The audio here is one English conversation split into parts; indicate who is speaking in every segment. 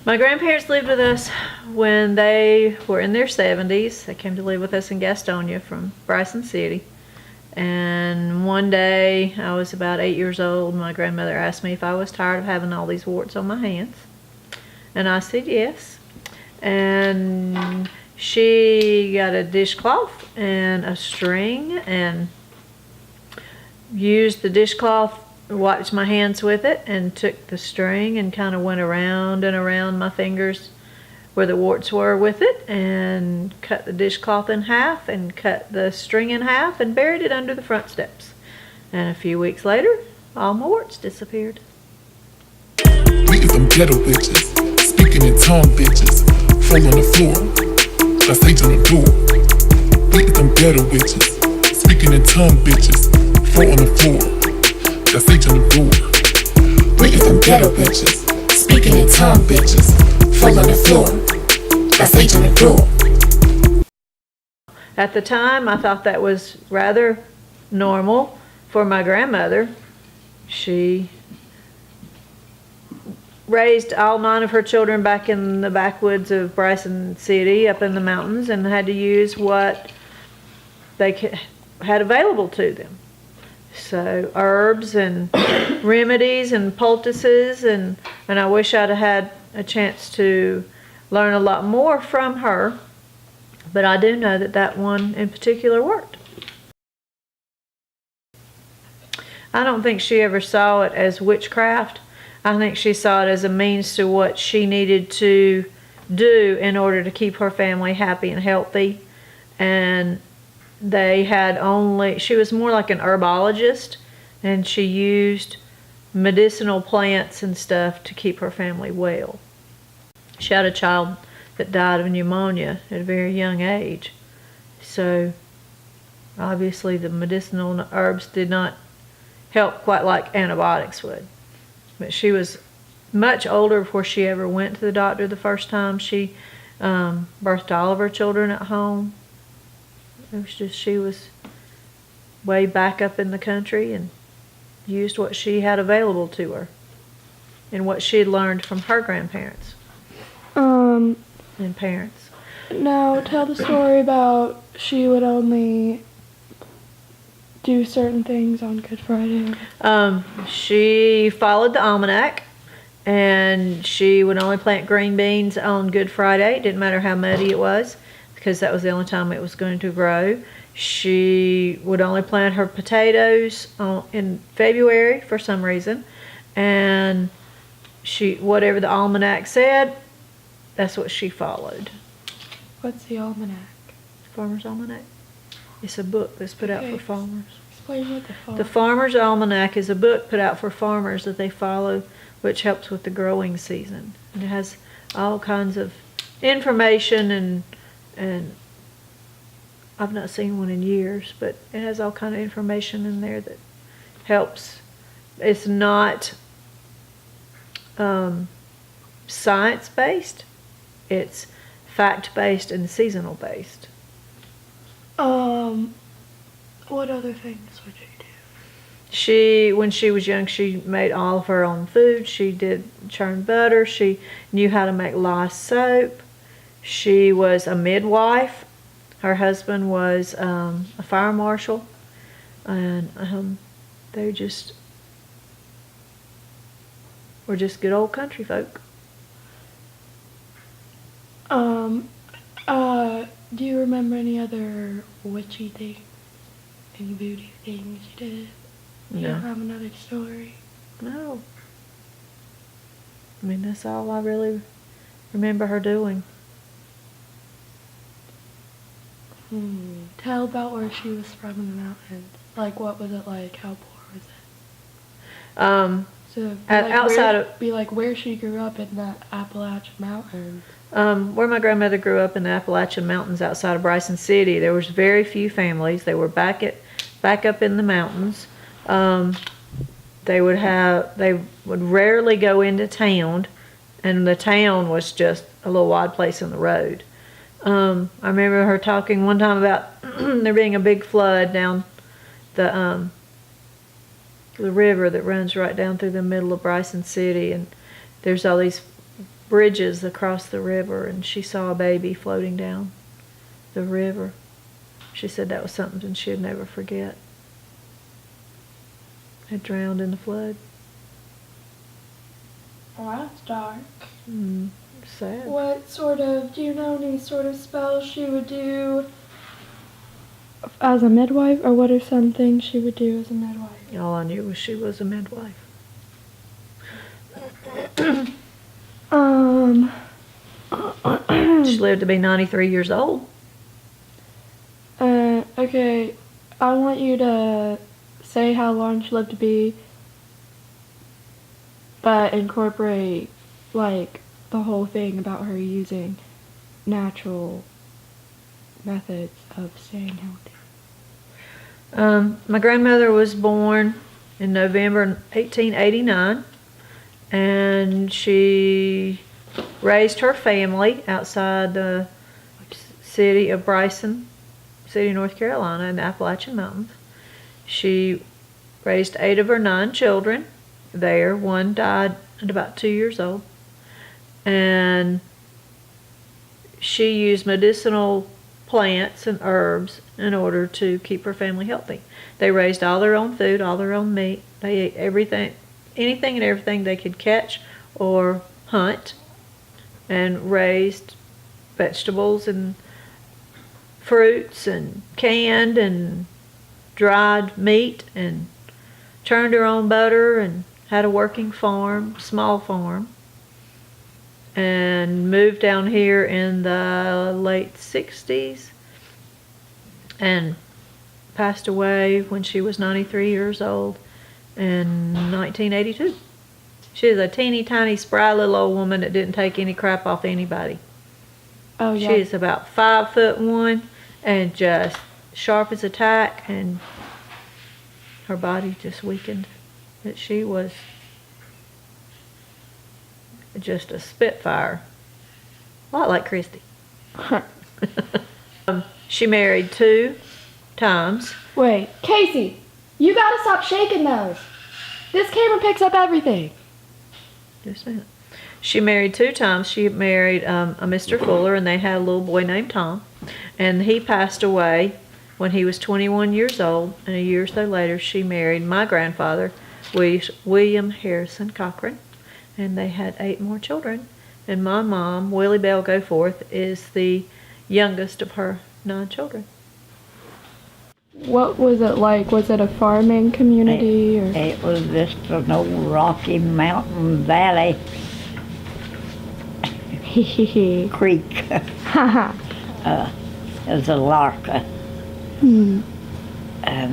Speaker 1: My grandparents lived with us when they were in their 70s. They came to live with us in Gastonia from Bryson City. And one day, I was about 8 years old, my grandmother asked me if I was tired of having all these warts on my hands. And I said yes. And she got a dishcloth and a string and used the dishcloth, wiped my hands with it, and took the string and kind of went around and around my fingers where the warts were with it, and cut the dishcloth in half and cut the string in half and buried it under the front steps. And a few weeks later, all my warts disappeared.
Speaker 2: We get them ghetto bitches, speaking in tongue bitches, fall on the floor, got sage on the door. We get them ghetto bitches, speaking in tongue bitches, fall on the floor, got sage on the door. We get them ghetto bitches, speaking in tongue bitches, fall on the floor, got sage on the door.
Speaker 1: At the time, I thought that was rather normal for my grandmother. She raised all 9 of her children back in the backwoods of Bryson City, up in the mountains, and had to use what they had available to them. So herbs and remedies and poultices, and I wish I'd have had a chance to learn a lot more from her, but I do know that that one in particular worked. I don't think she ever saw it as witchcraft. I think she saw it as a means to what she needed to do in order to keep her family happy and healthy. And she was more like an herbologist, and she used medicinal plants and stuff to keep her family well. She had a child that died of pneumonia at a very young age. So obviously the medicinal herbs did not help quite like antibiotics would. But she was much older before she ever went to the doctor the first time. She birthed all of her children at home. It was just, she was way back up in the country and used what she had available to her and what she had learned from her grandparents and parents.
Speaker 3: Now tell the story about she would only do certain things on Good Friday.
Speaker 1: She followed the almanac, and she would only plant green beans on Good Friday. It didn't matter how muddy it was, because that was the only time it was going to grow. She would only plant her potatoes in February for some reason, and whatever the almanac said, that's what she followed.
Speaker 3: What's the almanac?
Speaker 1: Farmer's Almanac. It's a book that's put out for farmers.
Speaker 3: Explain what
Speaker 1: The Farmer's Almanac is a book put out for farmers that they follow, which helps with the growing season. And it has all kinds of information, and I've not seen one in years, but it has all kind of information in there that helps. It's not science-based. It's fact-based and seasonal-based.
Speaker 3: What other things would you do?
Speaker 1: When she was young, she made all of her own food. She did churn butter. She knew how to make lye soap. She was a midwife. Her husband was a fire marshal, and they were just good old country folk.
Speaker 3: Do you remember any other witchy things, any voodoo things you did?
Speaker 1: No.
Speaker 3: You don't have another story?
Speaker 1: No. I mean, that's all I really remember her doing.
Speaker 3: Tell about where she was from in the mountains. Like, what was it like? How poor was it? So be like where she grew up in the Appalachian Mountains.
Speaker 1: Where my grandmother grew up in the Appalachian Mountains outside of Bryson City, there was very few families. They were back up in the mountains. They would rarely go into town, and the town was just a little odd place in the road. I remember her talking one time about there being a big flood down the river that runs right down through the middle of Bryson City, and there's all these bridges across the river, and she saw a baby floating down the river. She said that was something she'd never forget. Had drowned in the flood.
Speaker 3: Well, that's dark.
Speaker 1: Sad.
Speaker 3: Do you know any sort of spells she would do as a midwife, or what are some things she would do as a midwife?
Speaker 1: All I knew was she was a midwife. She lived to be 93 years old.
Speaker 3: Okay, I want you to say how long she lived to be, but incorporate, like, the whole thing about her using natural methods of staying healthy.
Speaker 1: My grandmother was born in November 1889, and she raised her family outside the city of Bryson City, North Carolina, in the Appalachian Mountains. She raised 8 of her 9 children there. One died at about 2 years old. And she used medicinal plants and herbs in order to keep her family healthy. They raised all their own food, all their own meat. They ate everything, anything and everything they could catch or hunt, and raised vegetables and fruits and canned and dried meat, and churned her own butter, and had a working farm, small farm, and moved down here in the late 60s and passed away when she was 93 years old in 1982. She was a teeny tiny spry little old woman that didn't take any crap off anybody.
Speaker 3: Oh, yeah.
Speaker 1: She's about 5'1" and just sharp as a tack, and her body just weakened. But she was just a spitfire, a lot like Christy. She married 2 times.
Speaker 3: Wait, Casey, you gotta stop shaking those. This camera picks up everything.
Speaker 1: Just a minute. She married 2 times. She married a Mr. Fuller, and they had a little boy named Tom. And he passed away when he was 21 years old. And a year or so later, she married my grandfather, William Harrison Cochran. And they had 8 more children. And my mom, Willie Bell Goforth, is the youngest of her 9 children.
Speaker 3: What was it like? Was it a farming community?
Speaker 4: It was just an old rocky mountain valley creek. It was a Larka. And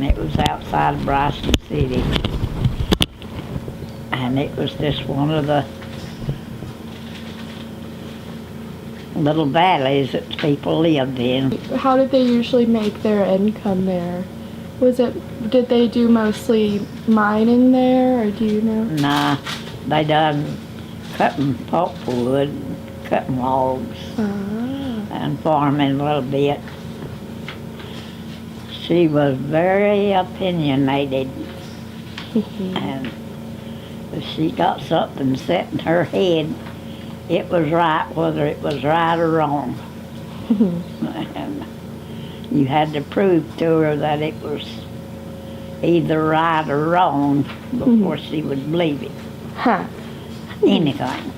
Speaker 4: it was outside Bryson City. And it was just one of the little valleys that people lived in.
Speaker 3: How did they usually make their income there? Did they do mostly mining there, or do you know?
Speaker 4: Nah, they done cutting pulpwood, cutting logs, and farming a little bit. She was very opinionated, and if she got something set in her head, it was right, whether it was right or wrong. And you had to prove to her that it was either right or wrong before she would believe it. Anything.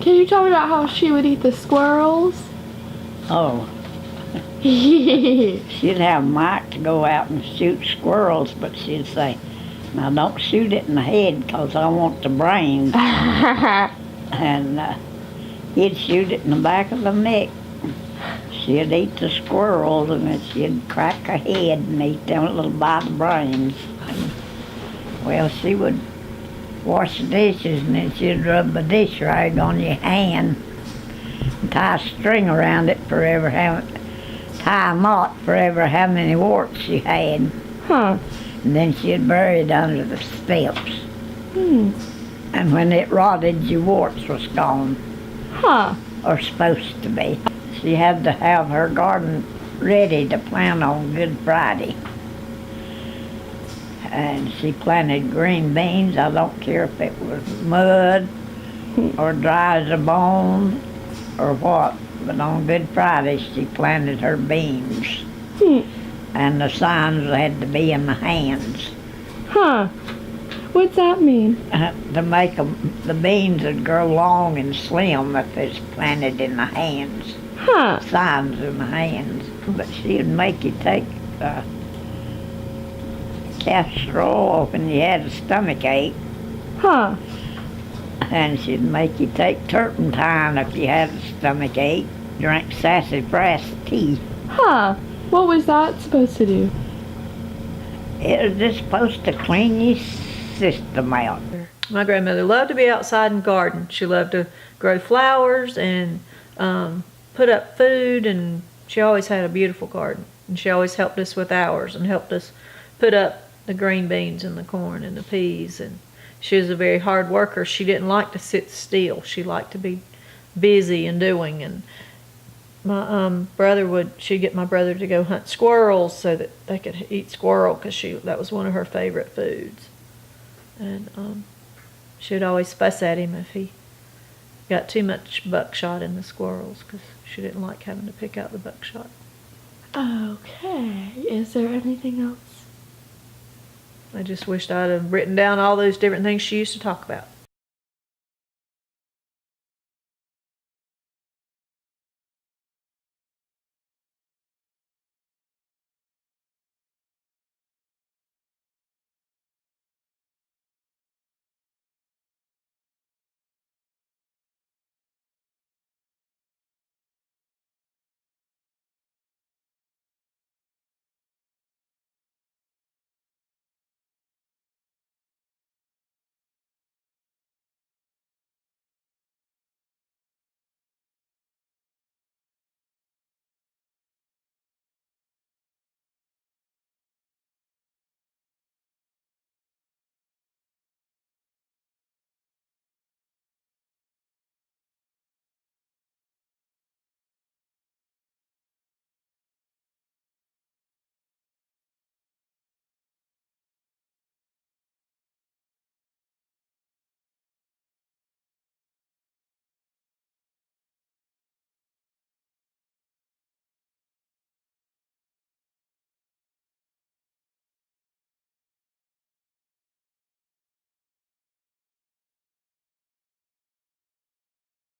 Speaker 3: Can you tell me about how she would eat the squirrels?
Speaker 4: Oh. She'd have Mike to go out and shoot squirrels, but she'd say, "Now don't shoot it in the head, 'cause I want the brains." And he'd shoot it in the back of the neck. She'd eat the squirrels, and then she'd crack her head and eat them little bite of brains. Well, she would wash the dishes, and then she'd rub the dish rag on your hand and tie a string around it tie a knot forever how many warts she had. And then she'd bury it under the steps. And when it rotted, your warts was gone. Or supposed to be. She had to have her garden ready to plant on Good Friday. And she planted green beans. I don't care if it was mud or dry as a bone or what, but on Good Friday she planted her beans. And the signs had to be in the hands.
Speaker 3: Huh. What's that mean?
Speaker 4: To make them, the beans would grow long and slim if it's planted in the hands.
Speaker 3: Huh.
Speaker 4: Signs in the hands. But she'd make you take castor oil when you had a stomach ache.
Speaker 3: Huh.
Speaker 4: And she'd make you take turpentine if you had a stomach ache. Drink sassafras tea.
Speaker 3: Huh. What was that supposed to do?
Speaker 4: It was just supposed to clean your system out.
Speaker 1: My grandmother loved to be outside and garden. She loved to grow flowers and put up food, and she always had a beautiful garden. And she always helped us with ours and helped us put up the green beans and the corn and the peas. And she was a very hard worker. She didn't like to sit still. She liked to be busy and doing. And my she'd get my brother to go hunt squirrels so that they could eat squirrel, because that was one of her favorite foods. And she would always fuss at him if he got too much buckshot in the squirrels, because she didn't like having to pick out the buckshot.
Speaker 3: Okay. Is there anything else?
Speaker 1: I just wished I'd have written down all those different things she used to talk about.